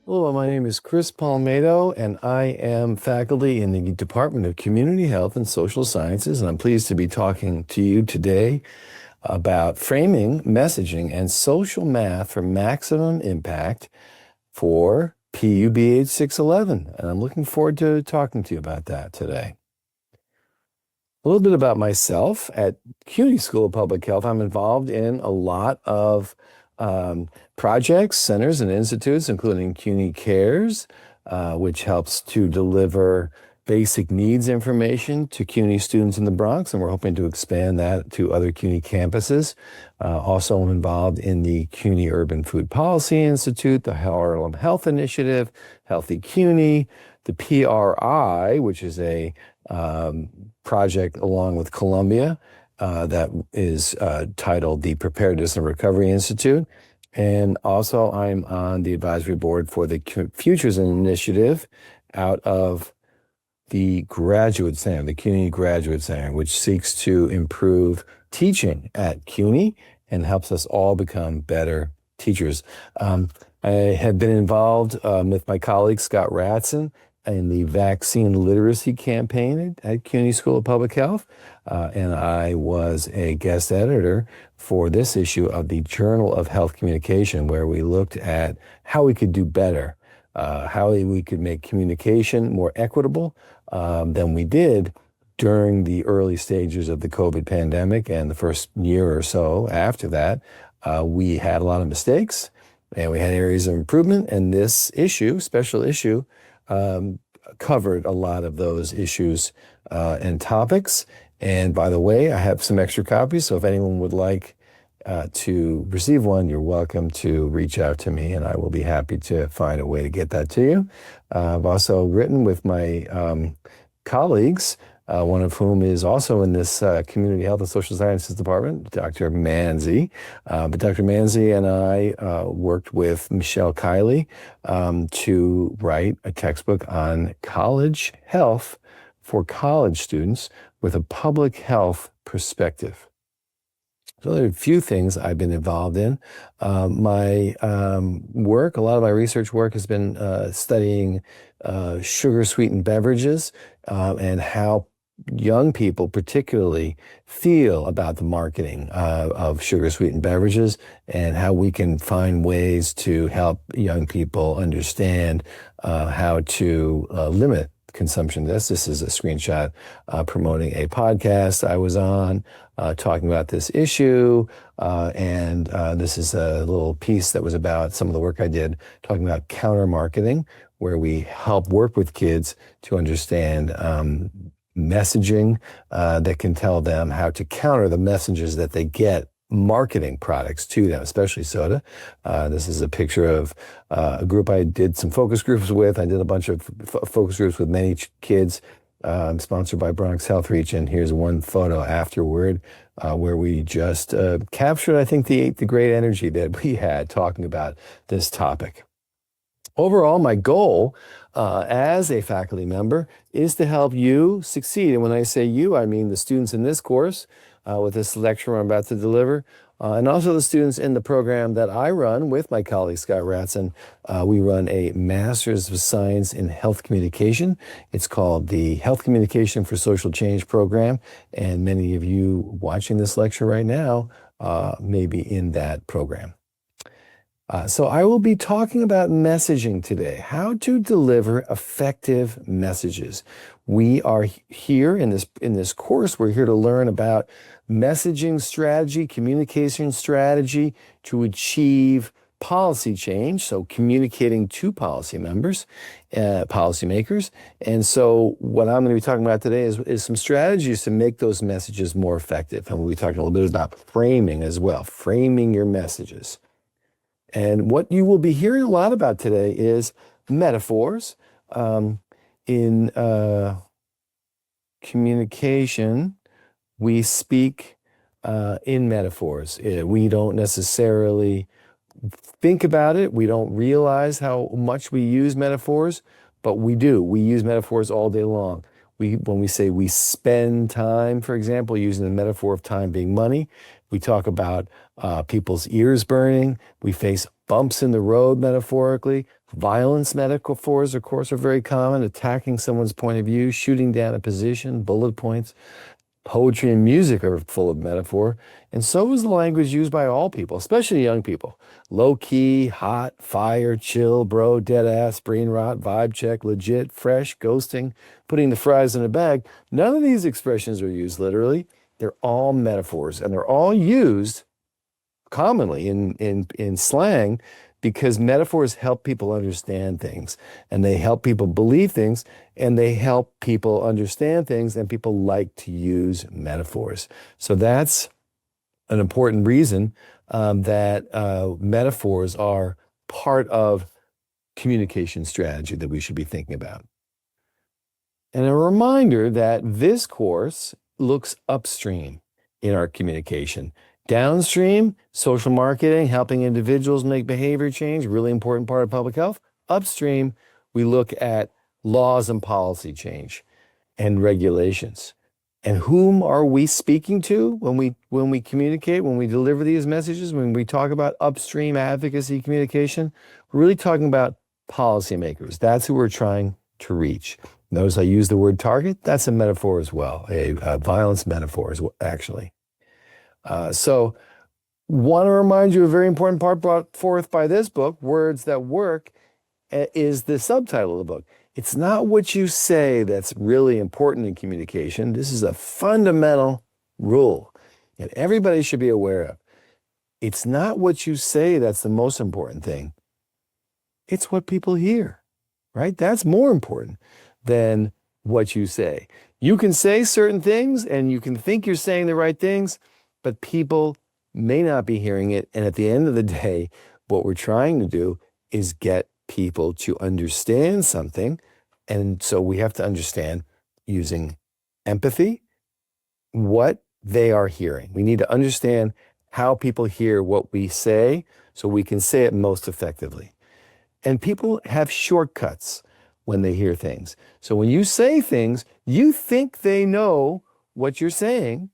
Hello, my name is Chris Palmetto, and I am faculty in the Department of Community Health and Social Sciences, and I'm pleased to be talking to you today about framing, messaging, and social math for maximum impact for PUBH 611. And I'm looking forward to talking to you about that today. A little bit about myself. At CUNY School of Public Health, I'm involved in a lot of projects, centers, and institutes, including CUNY Cares, which helps to deliver basic needs information to CUNY students in the Bronx, and we're hoping to expand that to other CUNY campuses. Also, I'm involved in the CUNY Urban Food Policy Institute, the Harlem Health Initiative, Healthy CUNY, the PRI, which is a project along with Columbia that is titled the Preparedness and Recovery Institute. And also, I'm on the advisory board for the Futures Initiative out of the Graduate Center, the CUNY Graduate Center, which seeks to improve teaching at CUNY and helps us all become better teachers. I have been involved with my colleague Scott Ratson in the vaccine literacy campaign at CUNY School of Public Health, and I was a guest editor for this issue of the Journal of Health Communication, where we looked at how we could do better, how we could make communication more equitable than we did during the early stages of the COVID pandemic and the first year or so after that. We had a lot of mistakes and we had areas of improvement, and this issue, special issue, covered a lot of those issues and topics. And by the way, I have some extra copies, so if anyone would like to receive one, you're welcome to reach out to me, and I will be happy to find a way to get that to you. I've also written with my colleagues, one of whom is also in this Community Health and Social Sciences Department, Dr. Manzi. But Dr. Manzi and I worked with Michelle Kiley to write a textbook on college health for college students with a public health perspective. So there are a few things I've been involved in. My work, a lot of my research work has been studying sugar-sweetened beverages and how young people particularly feel about the marketing of sugar-sweetened beverages, and how we can find ways to help young people understand how to limit consumption. This is a screenshot promoting a podcast I was on talking about this issue. And this is a little piece that was about some of the work I did talking about counter marketing, where we help work with kids to understand messaging that can tell them how to counter the messages that they get marketing products to them, especially soda. This is a picture of a group I did some focus groups with. I did a bunch of focus groups with many kids, sponsored by Bronx Health Reach. And here's one photo afterward where we just captured, I think, the great energy that we had talking about this topic. Overall, my goal as a faculty member is to help you succeed. And when I say you, I mean the students in this course with this lecture I'm about to deliver, and also the students in the program that I run with my colleague Scott Ratson. We run a Master's of Science in Health Communication. It's called the Health Communication for Social Change program, and many of you watching this lecture right now may be in that program. So I will be talking about messaging today, how to deliver effective messages. We are here in this course, we're here to learn about messaging strategy, communication strategy to achieve policy change, so communicating to policy members, policymakers. And so what I'm going to be talking about today is some strategies to make those messages more effective. And we'll be talking a little bit about framing as well, framing your messages. And what you will be hearing a lot about today is metaphors. In communication, we speak in metaphors. We don't necessarily think about it. We don't realize how much we use metaphors, but we do. We use metaphors all day long. When we say we spend time, for example, using the metaphor of time being money, we talk about people's ears burning. We face bumps in the road, metaphorically. Violence metaphors, of course, are very common. Attacking someone's point of view, shooting down a position, bullet points. Poetry and music are full of metaphor, and so is the language used by all people, especially young people. Low key, hot, fire, chill, bro, dead ass, brain rot, vibe check, legit, fresh, ghosting, putting the fries in a bag. None of these expressions are used literally. They're all metaphors, and they're all used commonly in slang because metaphors help people understand things, and they help people believe things, and they help people understand things, and people like to use metaphors. So that's an important reason that metaphors are part of communication strategy that we should be thinking about. And a reminder that this course looks upstream in our communication. Downstream, social marketing, helping individuals make behavior change, really important part of public health. Upstream, we look at laws and policy change and regulations. And whom are we speaking to when we communicate, when we deliver these messages, when we talk about upstream advocacy communication? We're really talking about policymakers. That's who we're trying to reach. Notice I use the word target. That's a metaphor as well, a violence metaphor, actually. So want to remind you a very important part brought forth by this book, Words That Work, is the subtitle of the book. It's not what you say that's really important in communication. This is a fundamental rule that everybody should be aware of. It's not what you say that's the most important thing. It's what people hear, right? That's more important than what you say. You can say certain things and you can think you're saying the right things, but people may not be hearing it. And at the end of the day, what we're trying to do is get people to understand something. And so we have to understand, using empathy, what they are hearing. We need to understand how people hear what we say so we can say it most effectively. And people have shortcuts when they hear things. So when you say things, you think they know what you're saying,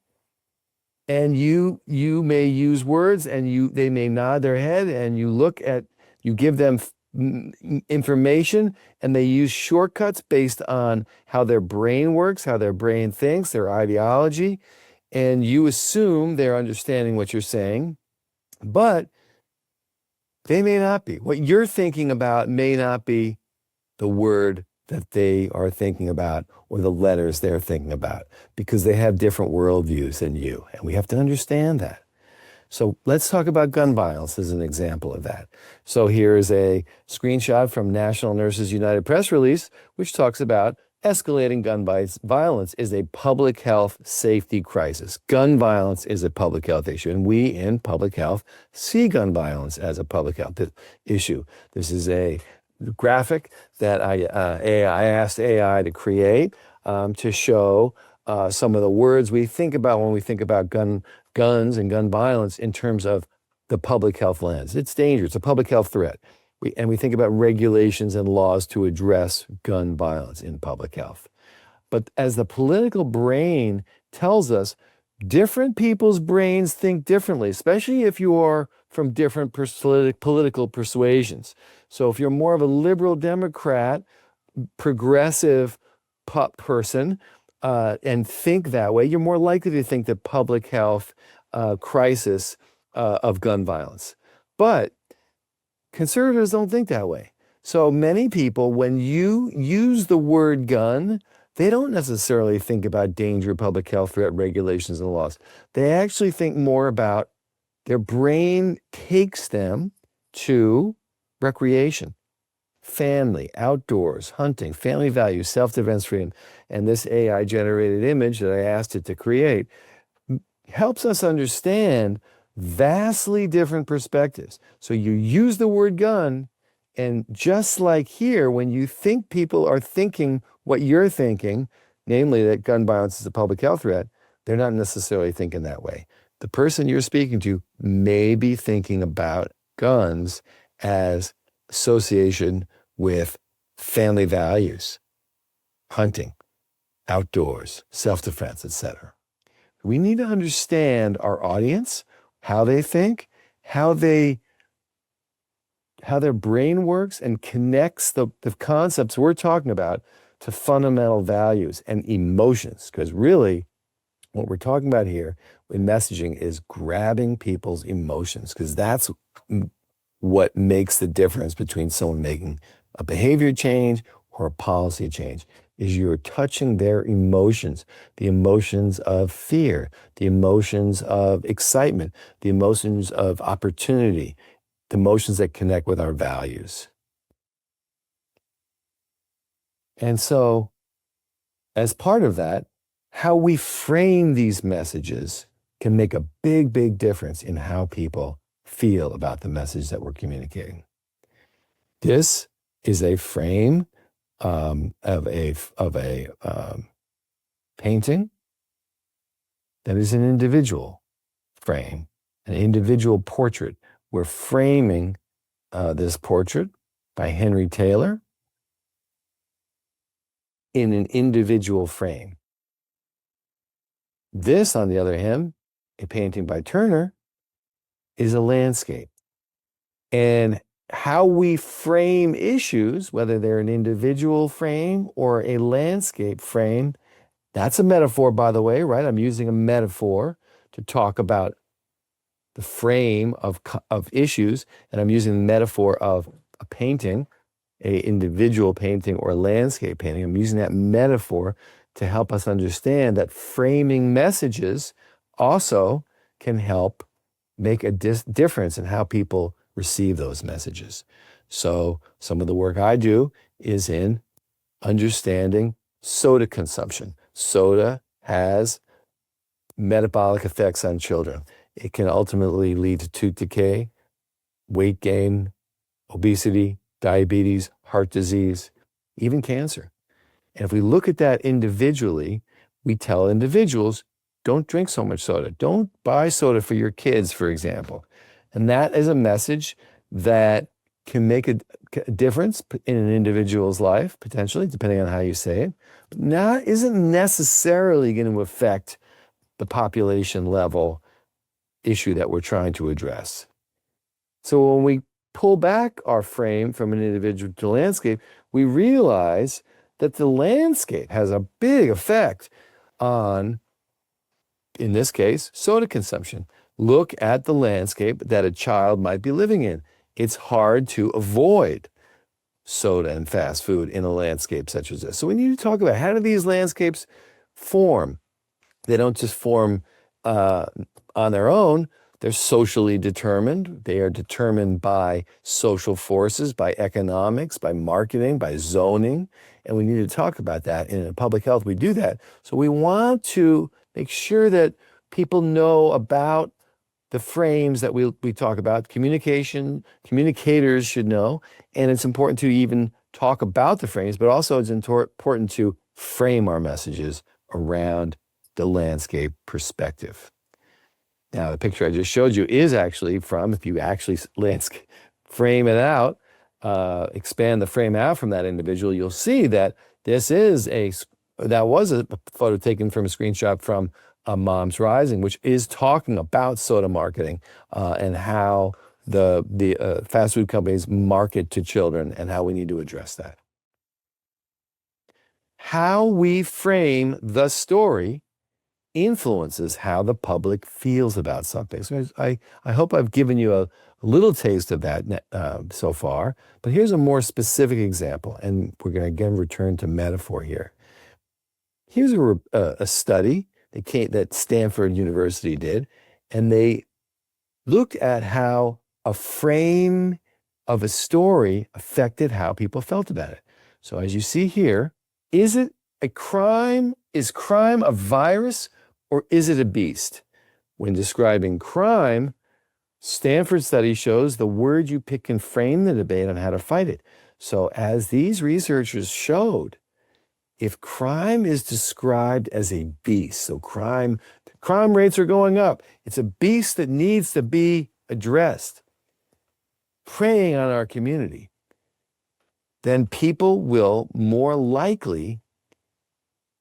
and you may use words, and they may nod their head, and you give them information, and they use shortcuts based on how their brain works, how their brain thinks, their ideology, and you assume they're understanding what you're saying, but they may not be. What you're thinking about may not be the word that they are thinking about or the letters they're thinking about, because they have different worldviews than you. And we have to understand that. So let's talk about gun violence as an example of that. So here's a screenshot from National Nurses United press release, which talks about escalating gun violence is a public health safety crisis. Gun violence is a public health issue, and we in public health see gun violence as a public health issue. This is a graphic that I asked AI to create to show some of the words we think about when we think about guns and gun violence in terms of the public health lens. It's dangerous. It's a public health threat. We think about regulations and laws to address gun violence in public health. But as the political brain tells us, different people's brains think differently, especially if you are from different political persuasions. So if you're more of a liberal Democrat, progressive person, and think that way, you're more likely to think the public health crisis of gun violence. But conservatives don't think that way. So many people, when you use the word gun, they don't necessarily think about danger, public health threat, regulations, and laws. They actually think more about, their brain takes them to recreation, family, outdoors, hunting, family values, self-defense, freedom. And this AI-generated image that I asked it to create helps us understand vastly different perspectives. So you use the word gun, and just like here, when you think people are thinking what you're thinking, namely that gun violence is a public health threat, they're not necessarily thinking that way. The person you're speaking to may be thinking about guns as association with family values, hunting, outdoors, self-defense, etc. We need to understand our audience. how they think, how they how their brain works and connects the concepts we're talking about to fundamental values and emotions. Because really, what we're talking about here in messaging is grabbing people's emotions, because that's what makes the difference between someone making a behavior change or a policy change is you're touching their emotions, the emotions of fear, the emotions of excitement, the emotions of opportunity, the emotions that connect with our values. And so, as part of that, how we frame these messages can make a big, big difference in how people feel about the message that we're communicating. This is a frame of a painting that is an individual frame, an individual portrait. We're framing this portrait by Henry Taylor in an individual frame. This, on the other hand, a painting by Turner, is a landscape. And how we frame issues, whether they're an individual frame or a landscape frame, that's a metaphor, by the way, right? I'm using a metaphor to talk about the frame of issues, and I'm using the metaphor of a painting, a individual painting or a landscape painting. I'm using that metaphor to help us understand that framing messages also can help make a difference in how people receive those messages. So some of the work I do is in understanding soda consumption. Soda has metabolic effects on children. It can ultimately lead to tooth decay, weight gain, obesity, diabetes, heart disease, even cancer. And if we look at that individually, we tell individuals, don't drink so much soda. Don't buy soda for your kids, for example. And that is a message that can make a difference in an individual's life, potentially, depending on how you say it, but not isn't necessarily going to affect the population level issue that we're trying to address. So when we pull back our frame from an individual to landscape, we realize that the landscape has a big effect on, in this case, soda consumption. Look at the landscape that a child might be living in. It's hard to avoid soda and fast food in a landscape such as this. So we need to talk about how do these landscapes form? They don't just form on their own. They're socially determined. They are determined by social forces, by economics, by marketing, by zoning. And we need to talk about that. And in public health, we do that. So we want to make sure that people know about the frames that we talk about. Communicators should know. And it's important to even talk about the frames, but also it's important to frame our messages around the landscape perspective. Now, the picture I just showed you is actually from, if you actually frame it out, expand the frame out from that individual, you'll see that that was a photo taken from a screenshot from Moms Rising, which is talking about soda marketing and how the fast food companies market to children and how we need to address that. How we frame the story influences how the public feels about something. So I hope I've given you a little taste of that so far, but here's a more specific example, and we're going to again return to metaphor here. Here's a study that Stanford University did, and they looked at how a frame of a story affected how people felt about it. So as you see here, is it a crime? Is crime a virus or is it a beast? When describing crime, Stanford study shows the word you pick can frame the debate on how to fight it. So as these researchers showed, if crime is described as a beast, so crime rates are going up, it's a beast that needs to be addressed, preying on our community, then people will more likely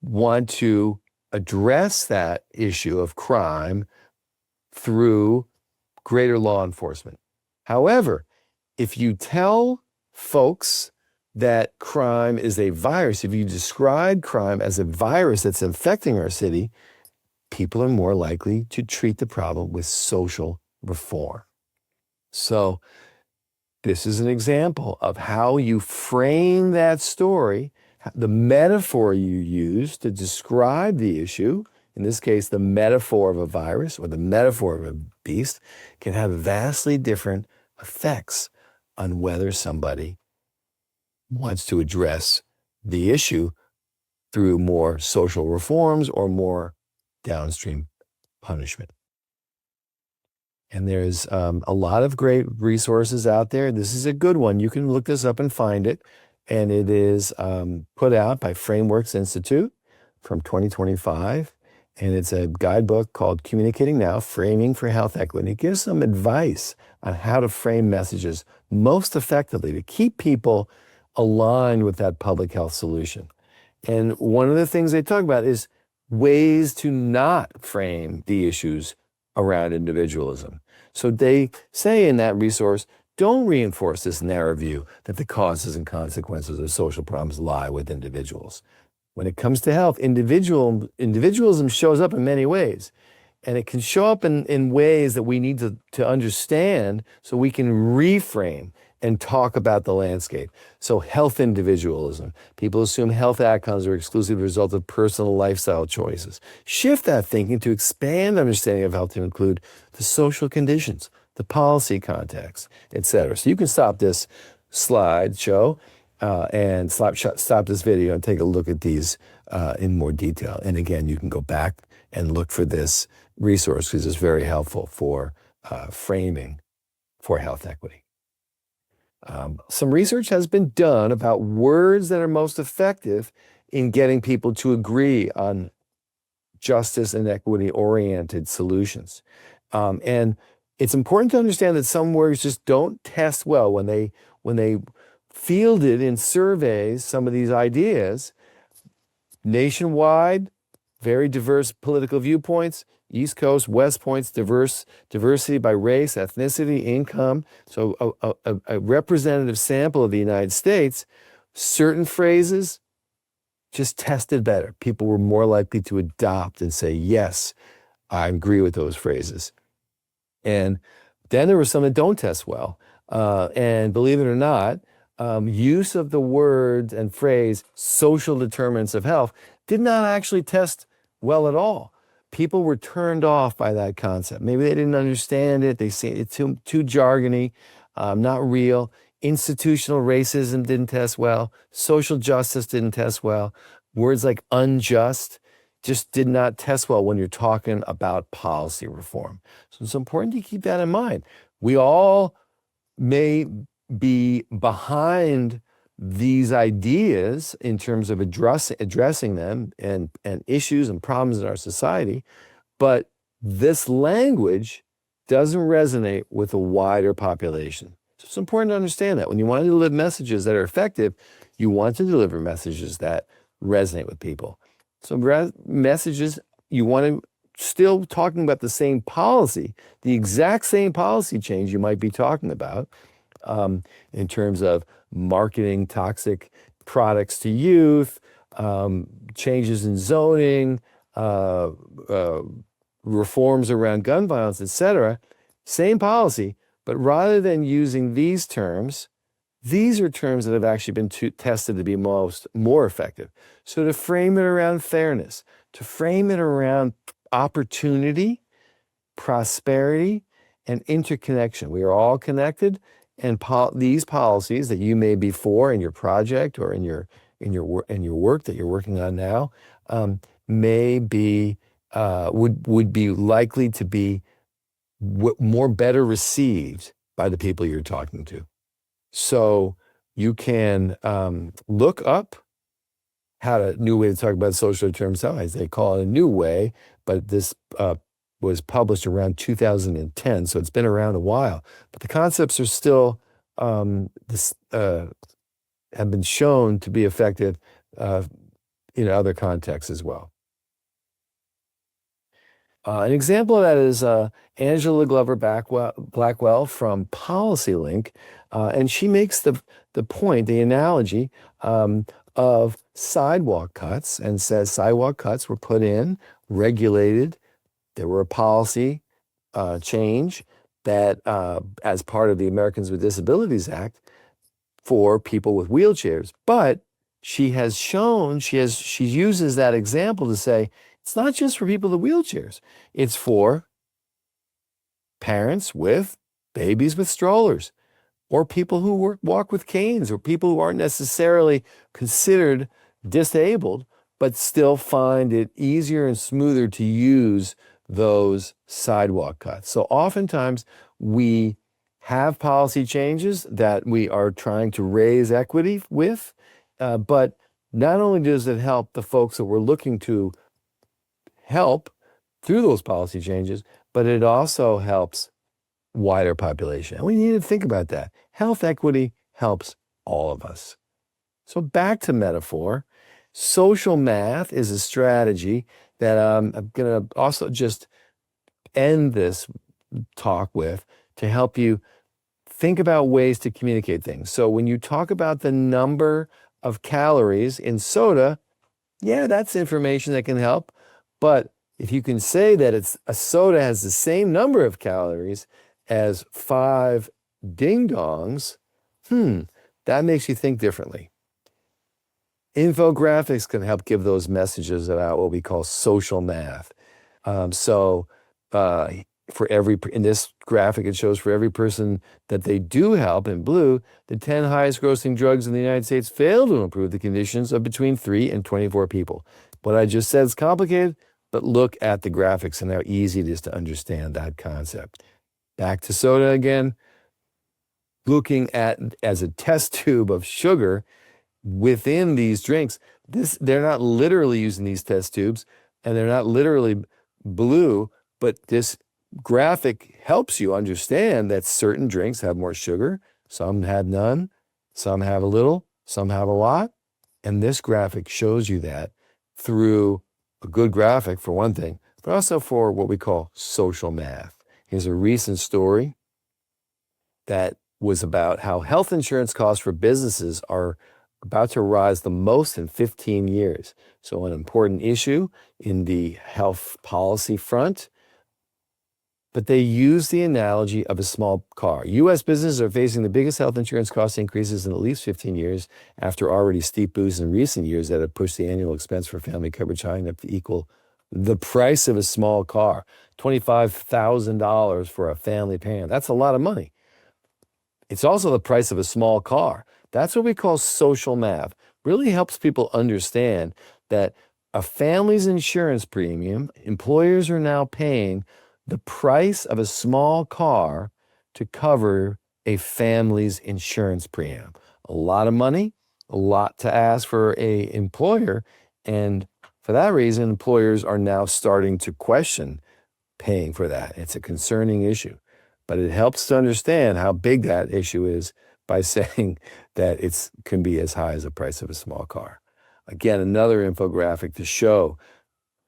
want to address that issue of crime through greater law enforcement. However, if you tell folks that crime is a virus, if you describe crime as a virus that's infecting our city, people are more likely to treat the problem with social reform. So this is an example of how you frame that story, the metaphor you use to describe the issue. In this case, the metaphor of a virus or the metaphor of a beast can have vastly different effects on whether somebody wants to address the issue through more social reforms or more downstream punishment. And there's a lot of great resources out there. This is a good one. You can look this up and find it. And it is put out by Frameworks Institute from 2025. And it's a guidebook called Communicating Now, Framing for Health Equity. It gives some advice on how to frame messages most effectively to keep people aligned with that public health solution. And one of the things they talk about is ways to not frame the issues around individualism. So they say in that resource, don't reinforce this narrow view that the causes and consequences of social problems lie with individuals. When it comes to health, individualism shows up in many ways. And it can show up in ways that we need to understand so we can reframe and talk about the landscape. So health individualism. People assume health outcomes are exclusively the result of personal lifestyle choices. Shift that thinking to expand understanding of health to include the social conditions, the policy context, et cetera. So you can stop this slideshow and stop this video and take a look at these in more detail. And again, you can go back and look for this resource because it's very helpful for framing for health equity. Some research has been done about words that are most effective in getting people to agree on justice and equity-oriented solutions. And it's important to understand that some words just don't test well when they fielded in surveys some of these ideas. Nationwide, very diverse political viewpoints. East Coast, West Points, diversity by race, ethnicity, income. So a representative sample of the United States. Certain phrases just tested better. People were more likely to adopt and say, yes, I agree with those phrases. And then there were some that don't test well. And believe it or not, use of the word and phrase social determinants of health did not actually test well at all. People were turned off by that concept. Maybe they didn't understand it. They see it too jargony, not real. Institutional racism didn't test well. Social justice didn't test well. Words like unjust just did not test well when you're talking about policy reform. So it's important to keep that in mind. We all may be behind these ideas in terms of addressing them and issues and problems in our society, but this language doesn't resonate with a wider population. So it's important to understand that. When you want to deliver messages that are effective, you want to deliver messages that resonate with people. So messages, you want to still talking about the same policy, the exact same policy change you might be talking about in terms of marketing toxic products to youth, changes in zoning, reforms around gun violence, et cetera. Same policy, but rather than using these terms, these are terms that have actually been tested to be more effective. So to frame it around fairness, to frame it around opportunity, prosperity, and interconnection. We are all connected, and these policies that you may be for in your project or in your work that you're working on now may be would be likely to be better received by the people you're talking to. So you can look up a new way to talk about social determinants of health. They call it a new way, but this was published around 2010, so it's been around a while. But the concepts are still have been shown to be effective in other contexts as well. An example of that is Angela Glover Blackwell from PolicyLink, and she makes the point, the analogy of sidewalk cuts, and says sidewalk cuts were put in, regulated. There were a policy change that, as part of the Americans with Disabilities Act, for people with wheelchairs. But she uses that example to say it's not just for people with wheelchairs. It's for parents with babies with strollers, or people who walk with canes, or people who aren't necessarily considered disabled, but still find it easier and smoother to use those sidewalk cuts. So oftentimes we have policy changes that we are trying to raise equity with, but not only does it help the folks that we're looking to help through those policy changes, but it also helps wider population. And we need to think about that. Health equity helps all of us. So back to metaphor, social math is a strategy that I'm going to also just end this talk with to help you think about ways to communicate things. So when you talk about the number of calories in soda, yeah, that's information that can help. But if you can say that a soda has the same number of calories as 5 ding-dongs, that makes you think differently. Infographics can help give those messages about what we call social math. In this graphic, it shows for every person that they do help in blue, the 10 highest grossing drugs in the United States fail to improve the conditions of between 3 and 24 people. What I just said is complicated, but look at the graphics and how easy it is to understand that concept. Back to soda again, looking at as a test tube of sugar within these drinks. They're not literally using these test tubes, and they're not literally blue, but this graphic helps you understand that certain drinks have more sugar, some have none, some have a little, some have a lot. And this graphic shows you that through a good graphic, for one thing, but also for what we call social math. Here's a recent story that was about how health insurance costs for businesses are about to rise the most in 15 years. So an important issue in the health policy front. But they use the analogy of a small car. U.S. businesses are facing the biggest health insurance cost increases in at least 15 years, after already steep boosts in recent years that have pushed the annual expense for family coverage high enough to equal the price of a small car. $25,000 for a family plan. That's a lot of money. It's also the price of a small car. That's what we call social math. Really helps people understand that a family's insurance premium, employers are now paying the price of a small car to cover a family's insurance premium. A lot of money, a lot to ask for an employer. And for that reason, employers are now starting to question paying for that. It's a concerning issue. But it helps to understand how big that issue is by saying that it can be as high as the price of a small car. Again, another infographic to show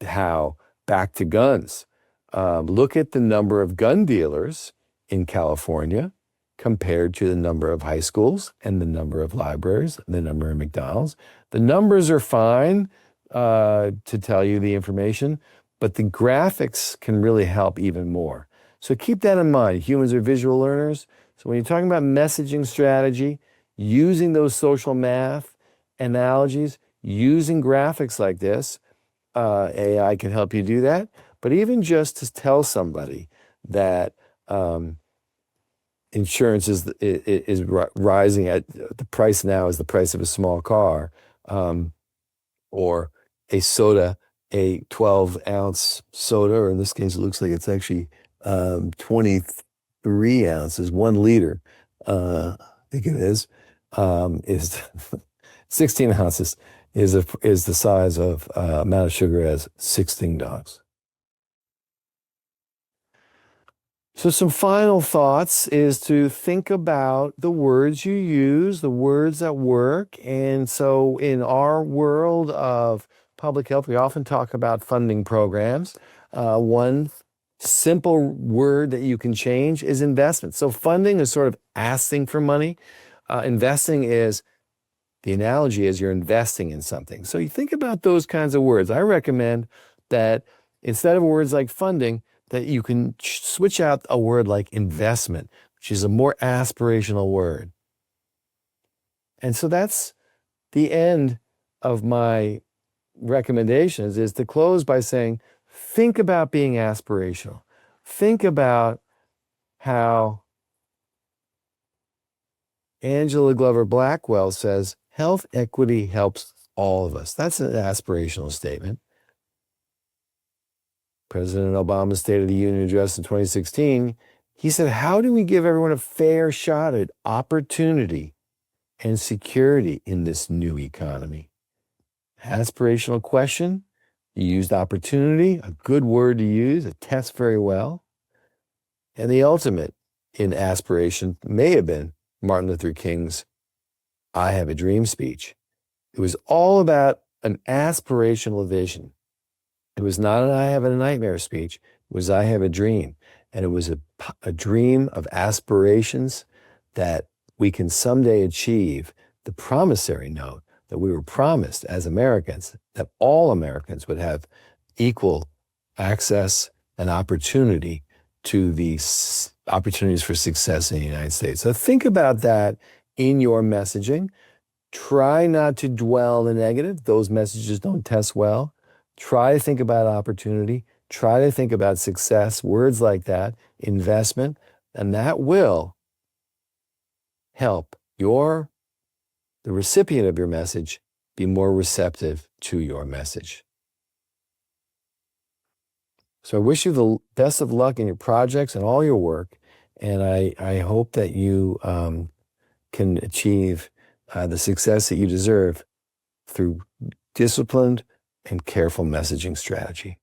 how, back to guns, look at the number of gun dealers in California compared to the number of high schools and the number of libraries, the number of McDonald's. The numbers are fine to tell you the information, but the graphics can really help even more. So keep that in mind. Humans are visual learners. So when you're talking about messaging strategy, using those social math analogies, using graphics like this, AI can help you do that. But even just to tell somebody that insurance is rising at the price now is the price of a small car, or a soda, a 12-ounce soda, or in this case, it looks like it's actually 23 ounces, 1 liter, I think it is 16 ounces is the size of amount of sugar as 6 ding-dongs. So some final thoughts is to think about the words you use, the words that work. And so in our world of public health, we often talk about funding programs. one simple word that you can change is investment. So funding is sort of asking for money. Investing is, the analogy is you're investing in something. So you think about those kinds of words. I recommend that instead of words like funding, that you can switch out a word like investment, which is a more aspirational word. And so that's the end of my recommendations, is to close by saying, think about being aspirational. Think about how Angela Glover Blackwell says, health equity helps all of us. That's an aspirational statement. President Obama's State of the Union address in 2016, he said, how do we give everyone a fair shot at opportunity and security in this new economy? Aspirational question. You used opportunity, a good word to use, it tests very well. And the ultimate in aspiration may have been Martin Luther King's I Have a Dream speech. It was all about an aspirational vision. It was not an I Have a Nightmare speech. It was I Have a Dream. And it was a dream of aspirations that we can someday achieve, the promissory note that we were promised as Americans, that all Americans would have equal access and opportunity to these opportunities for success in the United States. So think about that in your messaging. Try not to dwell on the negative. Those messages don't test well. Try to think about opportunity. Try to think about success, words like that, investment, and that will help the recipient of your message be more receptive to your message. So I wish you the best of luck in your projects and all your work, and I hope that you can achieve the success that you deserve through disciplined and careful messaging strategy.